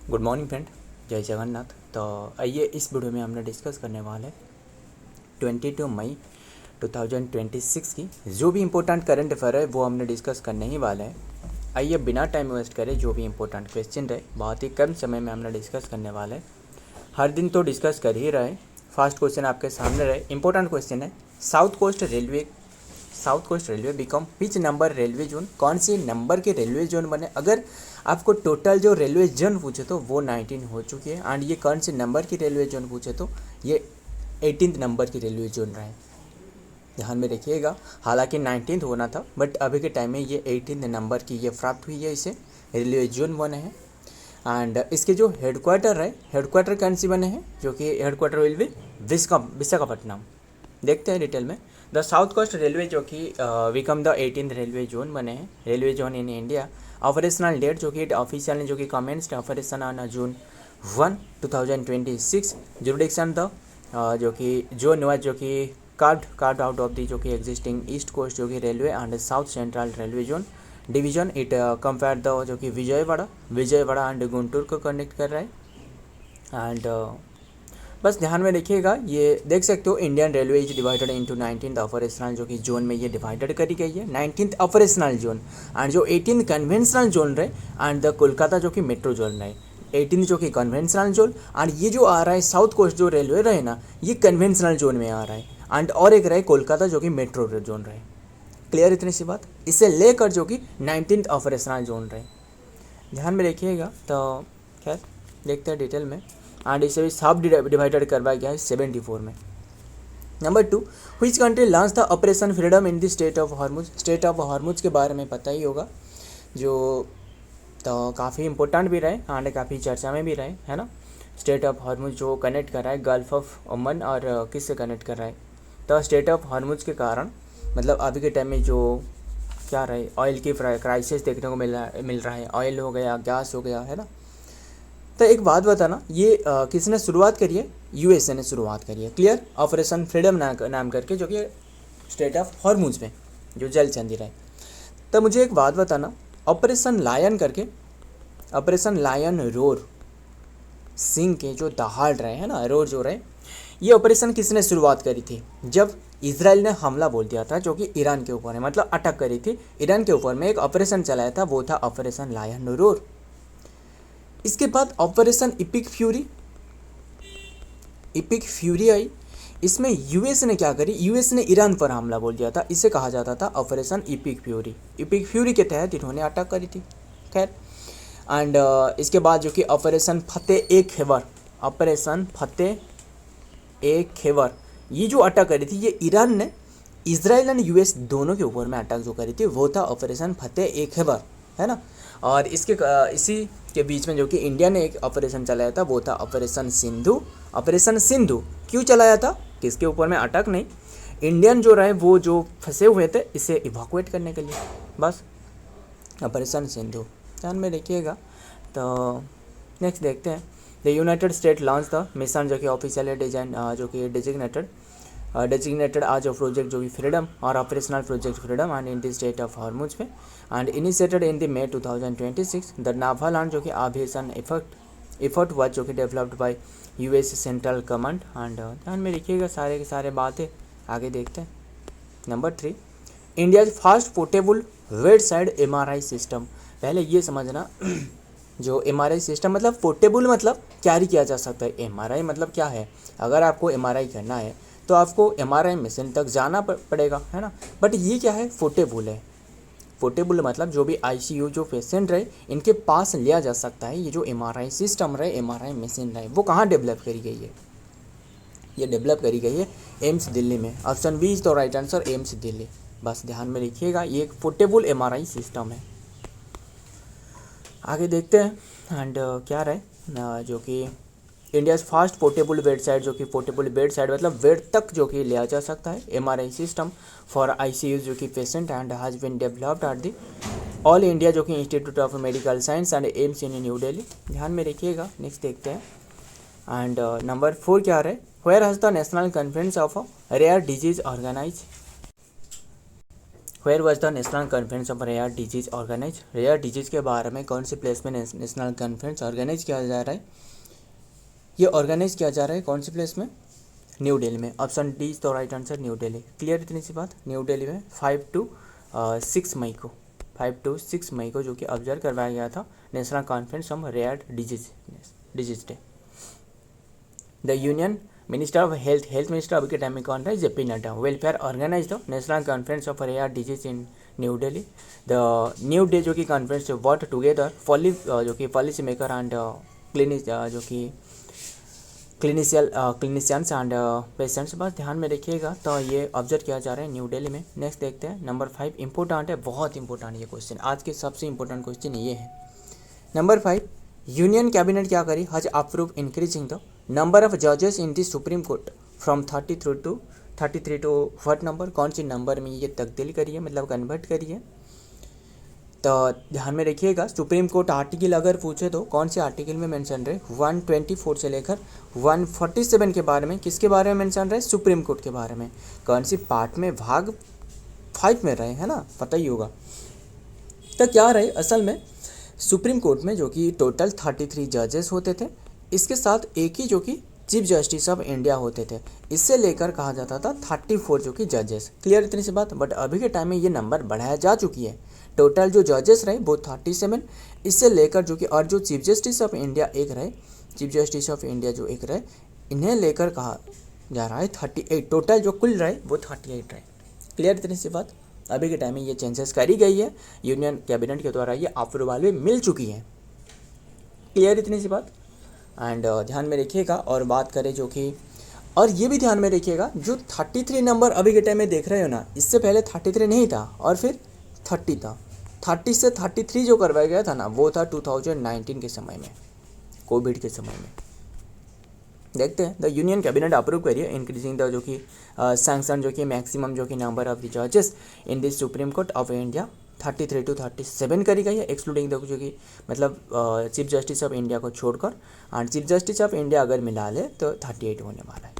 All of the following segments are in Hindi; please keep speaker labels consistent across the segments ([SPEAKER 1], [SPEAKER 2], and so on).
[SPEAKER 1] गुड मॉर्निंग फ्रेंड, जय जगन्नाथ। तो आइए इस वीडियो में हमने डिस्कस करने वाले 22 मई 2026 की जो भी इम्पोर्टेंट करंट अफेयर है वो हमने डिस्कस करने ही वाले हैं। आइए बिना टाइम वेस्ट करें, जो भी इम्पोर्टेंट क्वेश्चन रहे बहुत ही कम समय में हमने डिस्कस करने वाले हैं। हर दिन तो डिस्कस कर ही रहे। फर्स्ट क्वेश्चन आपके सामने रहे, इंपॉर्टेंट क्वेश्चन है। South Coast Railway become which number railway zone, कौन सी नंबर के रेलवे जोन बने। अगर आपको टोटल जो रेलवे जोन पूछे तो वो 19 हो चुकी है, एंड ये कौन सी नंबर की रेलवे जोन पूछे तो ये 18th नंबर की रेलवे जोन रहे। ध्यान में रखिएगा, हालांकि 19th होना था बट अभी के टाइम में ये 18th नंबर की ये प्राप्त हुई है, इसे रेलवे जोन बने हैं। एंड इसके जो हेडक्वार्टर कौन सी बने हैं, जो कि हेडक्वार्टर विल बी विशाखापट्टनम। देखते हैं डिटेल में। द साउथ कोस्ट रेलवे जो कि become the 18th railway zone बने हैं, railway zone in India. Operational date जो कि ऑफिशियल ने जो कि commenced operation on June 1 2026। Jurisdiction the जो कि जोन वाइज जो कि कार्ड आउट ऑफ द जो कि एग्जिस्टिंग ईस्ट कोस्ट जो कि railway and south central railway zone division. It compare the जो कि विजयवाड़ा एंड गुंटूर को कनेक्ट कर रहा है। एंड बस ध्यान में रखिएगा, ये देख सकते हो Indian railway is divided into 19th operational जो कि जोन में ये डिवाइडेड करी गई है। 19th ऑपरेशनल जोन एंड जो 18th कन्वेंशनल जोन रहे एंड द कोलकाता जो कि मेट्रो जोन रहे। 18th जो कि कन्वेंशनल जोन एंड ये जो आ रहा है साउथ कोस्ट जो रेलवे रहे ना, ये कन्वेंशनल जोन में आ रहा है। एंड और एक रहे कोलकाता जो कि मेट्रो जोन रहे। क्लियर इतनी सी बात। इसे लेकर जो कि 19th ऑपरेशनल जोन रहे, ध्यान में रखिएगा। तो खैर देखते हैं डिटेल में। एंड इसे भी सब डिवाइडेड करवाया गया है 74 में। Number 2, which country launch the operation freedom in the state of Hormuz. State of Hormuz के बारे में पता ही होगा, जो तो काफ़ी इंपॉर्टेंट भी रहे एंड काफ़ी चर्चा में भी रहे, है ना। स्टेट ऑफ हॉर्मुज जो कनेक्ट कर रहा है गल्फ ऑफ ओमन और किससे कनेक्ट कर रहा है, तो स्टेट ऑफ हॉर्मुज के कारण मतलब अभी के टाइम में जो क्या रहे, ऑयल की क्राइसिस देखने को मिल रहा है। ऑयल हो गया, गैस हो गया, है ना। तो एक बात बताना, ये किसने शुरुआत करी है? यूएसए ने शुरुआत करी है। क्लियर। ऑपरेशन फ्रीडम नाम करके, जो कि स्टेट ऑफ हॉर्मुज में जो जल संधि रहे। तो मुझे एक बात बताना, ऑपरेशन लायन करके, ऑपरेशन लायन रोर सिंह के जो दहाड़ रहे हैं ना, रोर जो रहे, ये ऑपरेशन किसने शुरुआत करी थी? जब इजराइल ने हमला बोल दिया था जो कि ईरान के ऊपर है, मतलब अटैक करी थी ईरान के ऊपर में, एक ऑपरेशन चलाया था, वो था ऑपरेशन लायन रोर। इसके बाद ऑपरेशन इपिक फ्यूरी आई। इसमें यूएस ने क्या करी, यूएस ने ईरान पर हमला बोल दिया था, इसे कहा जाता था ऑपरेशन इपिक फ्यूरी के तहत इन्होंने अटैक करी थी। खैर एंड इसके बाद जो कि ऑपरेशन फतेह ए खैबर, ये जो अटैक करी थी, ये ईरान ने इजराइल एंड यूएस दोनों के ऊपर में अटैक जो करी थी, वो था ऑपरेशन फतेह ए खैबर, है ना। और इसी के बीच में जो कि इंडिया ने एक ऑपरेशन चलाया था, वो था ऑपरेशन सिंधु। ऑपरेशन सिंधु क्यों चलाया था? किसके ऊपर में अटैक नहीं, इंडियन जो रहे वो जो फंसे हुए थे, इसे इवाकुएट करने के लिए, बस ऑपरेशन सिंधु, ध्यान में रखिएगा। तो नेक्स्ट देखते हैं। The United state launch the mission जो कि ऑफिशियल डिजाइन जो कि डेजिग्नेटेड आज ऑफ प्रोजेक्ट जो कि फ्रीडम और operational project freedom and in the state of Hormuz में and initiated in the May 2026। The naval and जो कि एविएशन एफर्ट वाज जो कि developed by US Central Command. And ध्यान में रखिएगा सारे के सारे बातें, आगे देखते हैं। नंबर 3, इंडिया फर्स्ट पोर्टेबल वेड साइड एमआरआई सिस्टम। पहले ये समझना, जो एमआरआई सिस्टम मतलब पोर्टेबल मतलब कैरी किया जा सकता है। एमआरआई मतलब क्या है, अगर आपको एमआरआई करना है तो आपको एमआरआई मशीन तक जाना पड़ेगा, है ना। बट ये क्या है, पोर्टेबल है। पोर्टेबल मतलब जो भी आईसीयू जो पेशेंट रहे इनके पास लिया जा सकता है। ये जो एमआरआई सिस्टम रहे, एमआरआई मशीन रहे, वो कहाँ डेवलप करी गई है? ये डेवलप करी गई है एम्स दिल्ली में। ऑप्शन बी इज तो राइट आंसर, एम्स दिल्ली। बस ध्यान में रखिएगा, ये एक पोर्टेबल एमआरआई सिस्टम है। आगे देखते हैं। एंड क्या रहे जो कि India fast portable bed side, जो कि पोर्टेबल बेड साइड मतलब बेड तक जो कि लिया जा सकता है, एमआरआई सिस्टम फॉर आईसीयू जो कि patient and has been developed at the All India जो कि institute of medical science and AIIMS in New Delhi. ध्यान में रखिएगा। नेक्स्ट देखते हैं। एंड नंबर 4 क्या रहे, where has the national conference of rare disease organise. Where was the national conference of rare disease organise. Rare disease के बारे में कौन सी प्लेस में नेशनल कॉन्फ्रेंस ऑर्गेनाइज किया जा रहा है? ये ऑर्गेनाइज किया जा रहा है कौन सी प्लेस में? न्यू दिल्ली में। Option D is the right answer, new Delhi. Clear इतनी सी बात। न्यू दिल्ली में 5 to 6 मई को, 5 to 6 मई को जो कि ऑब्जर्व करवाया गया था national conference on rare disease day. The union minister of health, health minister अभी के टाइम में कौन था? JP Nadda. Welfare organise the national conference of rare disease in New Delhi. The new day जो कि कॉन्फ्रेंस वर्क टुगेदर जो कि पॉलिसी मेकर एंड जो कि क्लिनिशियंस एंड पेशेंट्स, बस ध्यान में रखिएगा। तो ये ऑब्जर्व किया जा रहा है न्यू दिल्ली में। नेक्स्ट देखते हैं नंबर 5, इंपॉर्टेंट है, बहुत इंपॉर्टेंट ये क्वेश्चन, आज के सबसे इंपॉर्टेंट क्वेश्चन ये है। नंबर 5, यूनियन कैबिनेट क्या करी? Has approve increasing the number of जजेस in the supreme court from 33 to what number? कौन सी नंबर में ये तब्दील करी है, मतलब कन्वर्ट करी है? तो ध्यान में रखिएगा, सुप्रीम कोर्ट आर्टिकल अगर पूछे तो कौन से आर्टिकल में मेंशन रहे? 124 से लेकर 147 के बारे में, किसके बारे में मेंशन रहे? सुप्रीम कोर्ट के बारे में। कौन सी पार्ट में? भाग 5 में रहे, है ना, पता ही होगा। तो क्या रहे असल में, सुप्रीम कोर्ट में जो कि टोटल 33 जजेस होते थे, इसके साथ एक ही जो कि चीफ जस्टिस ऑफ इंडिया होते थे, इससे लेकर कहा जाता था 34 जो कि जजेस। क्लियर इतनी सी बात। बट अभी के टाइम में ये नंबर बढ़ाया जा चुकी है। टोटल जो जजेस रहे वो 37, इससे लेकर जो कि और जो चीफ जस्टिस ऑफ इंडिया एक रहे, चीफ जस्टिस ऑफ इंडिया जो एक रहे, इन्हें लेकर कहा जा रहा है 38। टोटल जो कुल रहे वो 38 रहे। क्लियर इतनी सी बात। अभी के टाइम में ये चेंजेस करी गई है, यूनियन कैबिनेट के द्वारा ये अप्रूवल में मिल चुकी है। क्लियर इतनी सी बात। एंड ध्यान में रखिएगा। और बात करें जो कि, और ये भी ध्यान में रखिएगा, जो 33 नंबर अभी के टाइम में देख रहे हो ना, इससे पहले 33 नहीं था और फिर 30 था। 30 से 33 जो करवाया गया था ना, वो था 2019 के समय में, कोविड के समय में। देखते हैं, द यूनियन कैबिनेट अप्रूव करिए इंक्रीजिंग द जो कि सैंक्शन जो कि मैक्सिमम जो कि नंबर ऑफ द जजेस in this supreme court of India 33 to 37 करी गई है, एक्सक्लूडिंग द जो कि मतलब चीफ जस्टिस ऑफ इंडिया को छोड़कर। And chief justice of India अगर मिला ले तो 38 होने वाला है।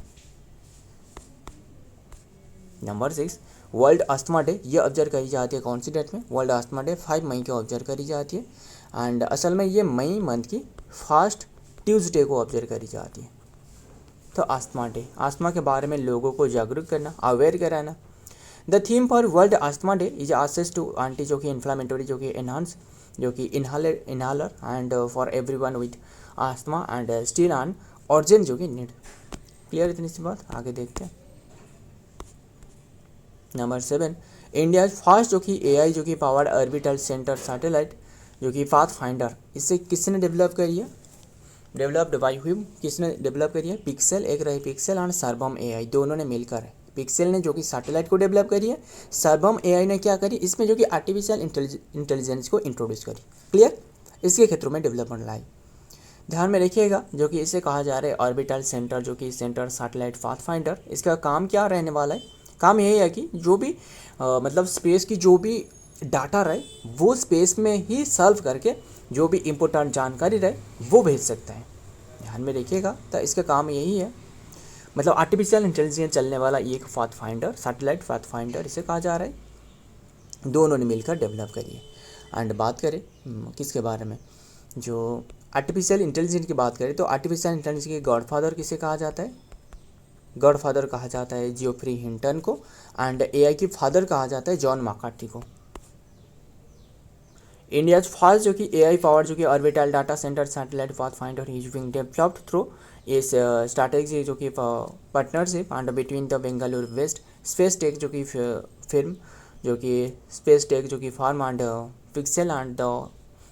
[SPEAKER 1] नंबर 6, वर्ल्ड अस्थमा डे, ये ऑब्जर्व करी जाती है कौन सी डेट में? वर्ल्ड अस्थमा डे 5 मई को ऑब्जर्व करी जाती है। एंड असल में ये मई मंथ की फर्स्ट ट्यूसडे को ऑब्जर्व करी जाती है। तो अस्थमा डे, अस्थमा के बारे में लोगों को जागरूक करना, अवेयर कराना। The theme for world asthma day is access to anti जो कि इन्फ्लामेटरी जो कि एनहांस जो कि inhaler and for everyone with asthma and still and urgent जो कि नीड। क्लियर इतनी सी बात। आगे देखते हैं नंबर 7, इंडिया फर्स्ट जो कि एआई जो कि पावर्ड ऑर्बिटल सेंटर सैटेलाइट जो कि पाथफाइंडर, इसे किसने डेवलप करी है? डेवलप्ड बाय हुम, किसने डेवलप करी है? पिक्सेल, एक रही पिक्सेल एंड सर्वम एआई, दोनों ने मिलकर है। पिक्सेल ने जो कि सैटेलाइट को डेवलप करी है, सर्वम एआई ने क्या करी? इसमें जो कि आर्टिफिशियल इंटेलिजेंस को इंट्रोड्यूस करी। क्लियर, इसके क्षेत्रों में डेवलपमेंट लाई। ध्यान में रखिएगा, जो कि इसे कहा जा रहा है ऑर्बिटल सेंटर जो कि सेंटर सैटेलाइट पाथफाइंडर। इसका काम क्या रहने वाला है? काम यही है कि जो भी मतलब स्पेस की जो भी डाटा रहे वो स्पेस में ही सॉल्व करके जो भी इम्पोर्टेंट जानकारी रहे वो भेज सकता है। ध्यान में रखिएगा। तो इसका काम यही है, मतलब आर्टिफिशियल इंटेलिजेंस चलने वाला एक पाथफाइंडर, सैटेलाइट पाथफाइंडर इसे कहा जा रहा है। दोनों ने मिलकर डेवलप करी है। एंड बात करें किसके बारे में, जो आर्टिफिशियल इंटेलिजेंस की बात करें तो आर्टिफिशियल इंटेलिजेंस के गॉडफादर किसे कहा जाता है? गॉडफादर कहा जाता है जियोफ्री हिंटन को। एंड एआई की फादर कहा जाता है जॉन मैकार्थी को। इंडिया फर्स्ट जो कि एआई पावर जो कि orbital data centre satellite pathfinder is being developed through इस स्ट्रैटेजी जो कि partnership and between the Bengaluru west space tech जो कि फिर्म जो कि स्पेस टेक जो कि firm and Pixxel and the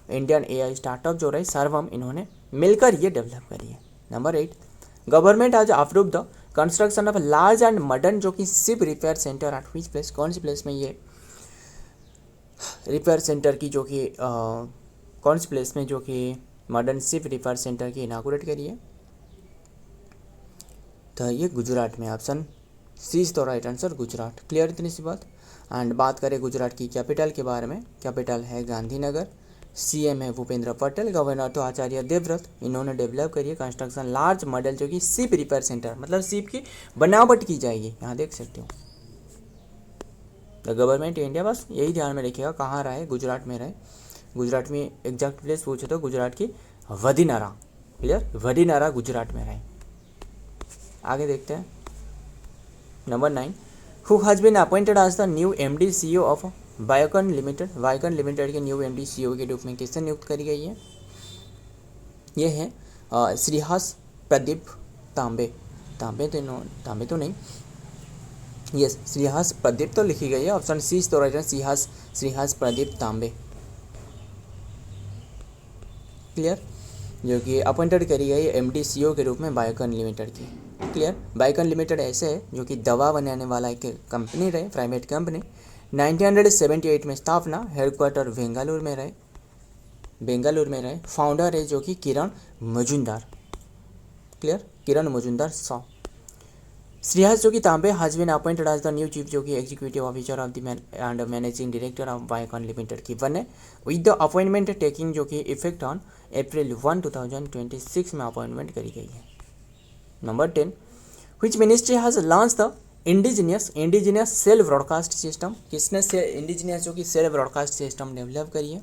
[SPEAKER 1] Indian AI startup जो रहे सर्वम, इन्होंने मिलकर ये डेवलप करी है। नंबर 8, गवर्नमेंट आज approve the construction of large and modern जो कि ship repair centre at which place, कौन सी प्लेस में ये रिपेयर सेंटर की जो कि कौन सी प्लेस में जो कि मॉडर्न शिप रिपेयर सेंटर की इनागुरेट करी है? तो ये गुजरात में, option C is the right answer, Gujarat. Clear इतनी सी बात। एंड बात करें गुजरात की कैपिटल के बारे में, कैपिटल है गांधीनगर, सीएम है भूपेंद्र पटेल, गवर्नर तो आचार्य देवव्रत, इन्होंने डेवलप करी है कंस्ट्रक्शन लार्ज मॉडल जो कि शिप रिपेयर सेंटर, मतलब शिप की बनावट की जाएगी। यहाँ देख सकते हो। द गवर्नमेंट इंडिया, बस यही ध्यान में रखिएगा कहाँ रहे, गुजरात में रहे। गुजरात में एग्जैक्ट प्लेस पूछे तो गुजरात की वडीनारा, क्लियर, वडीनारा गुजरात में रहे। आगे देखते हैं number 9, who has been appointed as the new MD CEO of Biocon limited. Biocon limited के न्यू MD CEO के रूप में किससे नियुक्त करी गई है? ये है श्रीहास प्रदीप तांबे। तांबे तो नहीं, यस श्रीहास प्रदीप तो लिखी गई है, ऑप्शन सी तो राइट है, श्रीहास प्रदीप तांबे, क्लियर, जो कि अपॉइंटेड करी गई MD CEO के रूप में बायोकॉन लिमिटेड की, क्लियर। बायोकॉन लिमिटेड ऐसे है जो कि दवा बनाने वाला एक कंपनी रहे, प्राइवेट कंपनी। 1978 में स्थापना, हेडक्वार्टर बेंगलुरु में रहे। फाउंडर है जो कि किरण मजुमदार, क्लियर, किरण मजुमदार सॉ। श्रीहास जो कि Tambe has been appointed as the new chief जो कि executive officer of the and managing director of Biocon limited की बने, विद द अपॉइंटमेंट टेकिंग जो कि इफेक्ट ऑन April 1, 2026 में अपॉइंटमेंट करी गई है। Number 10, which ministry has launch the indigenous cell broadcast system. किसने इंडिजिनियस जो कि सेल ब्रॉडकास्ट सिस्टम डेवलप करी है?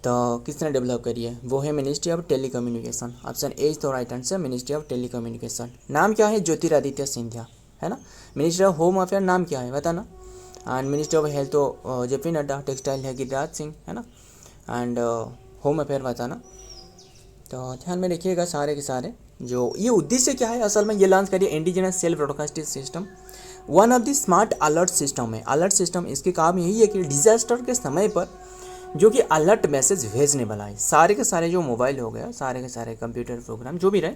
[SPEAKER 1] तो किसने डेवलप करी है? वो है ministry of telecommunication, option a तो right answer, ministry of telecommunication. नाम क्या है? ज्योतिरादित्य सिंधिया, है ना। मिनिस्ट्री ऑफ होम अफेयर नाम क्या है बताना। एंड मिनिस्ट्री ऑफ हेल्थ तो JP नड्डा, टेक्सटाइल है गिरिराज सिंह, है ना। एंड होम अफेयर बताना। तो ध्यान में रखिएगा सारे के सारे। जो ये उद्देश्य क्या है असल में, ये लॉन्च करिए indigenous cell broadcasting system, one of the smart alert system है। अलर्ट सिस्टम इसके काम यही है कि डिजास्टर के समय पर जो कि अलर्ट मैसेज भेजने वाला है, सारे के सारे जो मोबाइल हो गया, सारे के सारे कंप्यूटर प्रोग्राम जो भी रहे,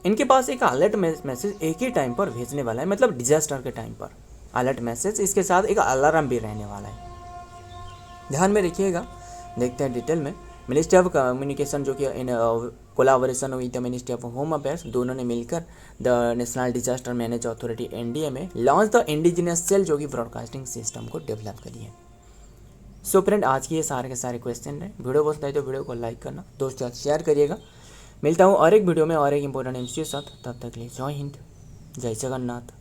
[SPEAKER 1] इनके पास एक अलर्ट मैसेज एक ही टाइम पर भेजने वाला है, मतलब डिजास्टर के टाइम पर अलर्ट मैसेज, इसके साथ एक अलार्म भी रहने वाला है। ध्यान में रखिएगा। देखते हैं डिटेल में। मिनिस्ट्री ऑफ कम्युनिकेशन जो कि in collaboration with the ministry of home affairs, दोनों ने मिलकर the national disaster manage authority NDA में लॉन्च द इंडिजिनियस सेल जो कि ब्रॉडकास्टिंग सिस्टम को डेवलप करी है। सो फ्रेंड, आज की ये सारे के सारे क्वेश्चन है। वीडियो पसंद आए तो वीडियो को लाइक करना, दोस्तों शेयर करिएगा। मिलता हूँ और एक वीडियो में और एक इंपॉर्टेंट MCQ साथ, तब तक के लिए जय हिंद, जय जगन्नाथ।